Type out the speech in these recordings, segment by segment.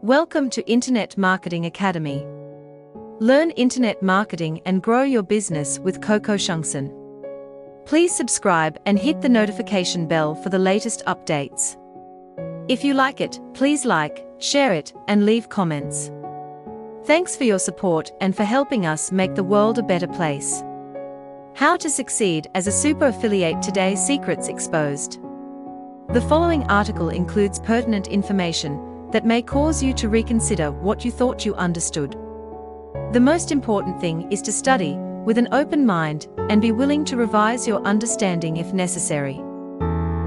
Welcome to Internet Marketing Academy. Learn internet marketing and grow your business with Coco Shungsun. Please subscribe and hit the notification bell for the latest updates. If you like it, please like, share it, and leave comments. Thanks for your support and for helping us make the world a better place. How to succeed as a super affiliate today: secrets exposed. The following article includes pertinent information that may cause you to reconsider what you thought you understood. The most important thing is to study with an open mind and be willing to revise your understanding if necessary.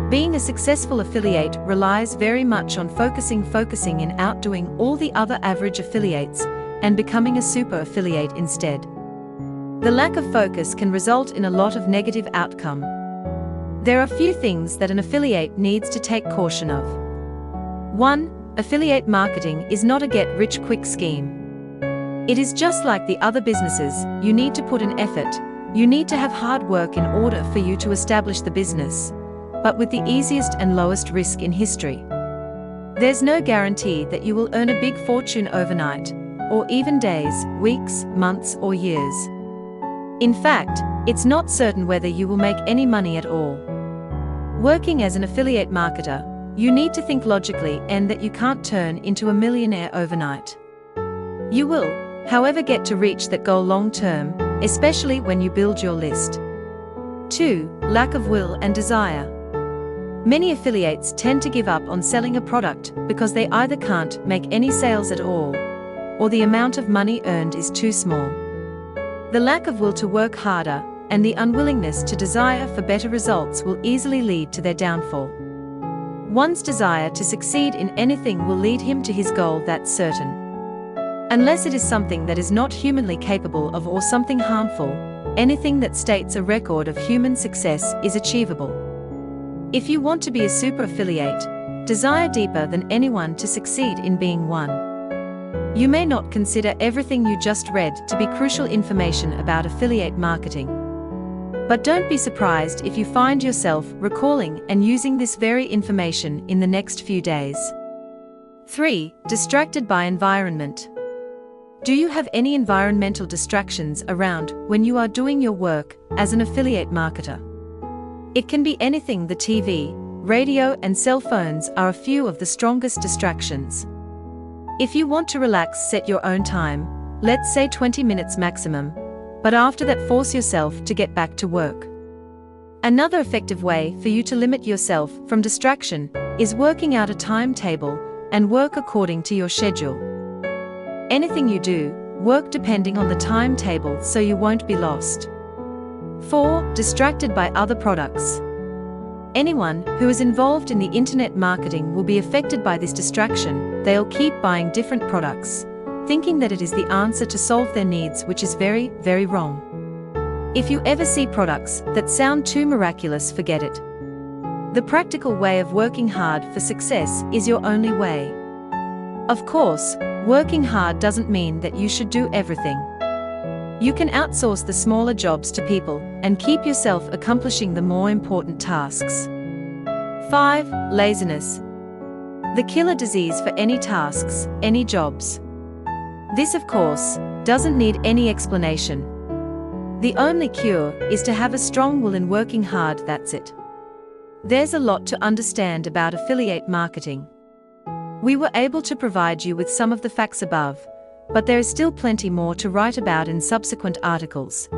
Being a successful affiliate relies very much on focusing and outdoing all the other average affiliates and becoming a super affiliate instead. The lack of focus can result in a lot of negative outcome. There are few things that an affiliate needs to take caution of. 1. Affiliate marketing is not a get-rich-quick scheme. It is just like the other businesses. You need to put in effort. You need to have hard work in order for you to establish the business, but with the easiest and lowest risk in history. There's no guarantee that you will earn a big fortune overnight, or even days, weeks, months, or years. In fact, it's not certain whether you will make any money at all. Working as an affiliate marketer, you need to think logically and that you can't turn into a millionaire overnight. You will, however, get to reach that goal long term, especially when you build your list. 2. Lack of will and desire. Many affiliates tend to give up on selling a product because they either can't make any sales at all, or the amount of money earned is too small. The lack of will to work harder and the unwillingness to desire for better results will easily lead to their downfall. One's desire to succeed in anything will lead him to his goal, that's certain. Unless it is something that is not humanly capable of or something harmful, anything that states a record of human success is achievable. If you want to be a super affiliate, desire deeper than anyone to succeed in being one. You may not consider everything you just read to be crucial information about affiliate marketing. But don't be surprised if you find yourself recalling and using this very information in the next few days. 3. Distracted by environment. Do you have any environmental distractions around when you are doing your work as an affiliate marketer? It can be anything. The TV, radio, and cell phones are a few of the strongest distractions. If you want to relax, set your own time, let's say 20 minutes maximum, but after that force yourself to get back to work. Another effective way for you to limit yourself from distraction is working out a timetable and work according to your schedule. Anything you do, work depending on the timetable so you won't be lost. 4. Distracted by other products. Anyone who is involved in the internet marketing will be affected by this distraction. They'll keep buying different products, thinking that it is the answer to solve their needs, which is very, very wrong. If you ever see products that sound too miraculous, forget it. The practical way of working hard for success is your only way. Of course, working hard doesn't mean that you should do everything. You can outsource the smaller jobs to people and keep yourself accomplishing the more important tasks. 5. Laziness. The killer disease for any tasks, any jobs. This, of course, doesn't need any explanation. The only cure is to have a strong will in working hard, that's it. There's a lot to understand about affiliate marketing. We were able to provide you with some of the facts above, but there is still plenty more to write about in subsequent articles.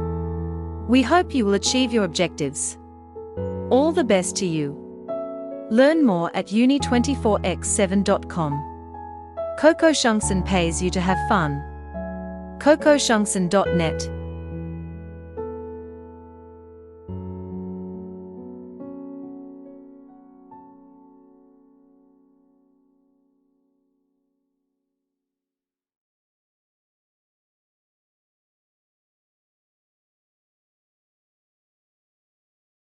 We hope you will achieve your objectives. All the best to you. Learn more at uni24x7.com. Coco Shungsun pays you to have fun. CocoShungsun.net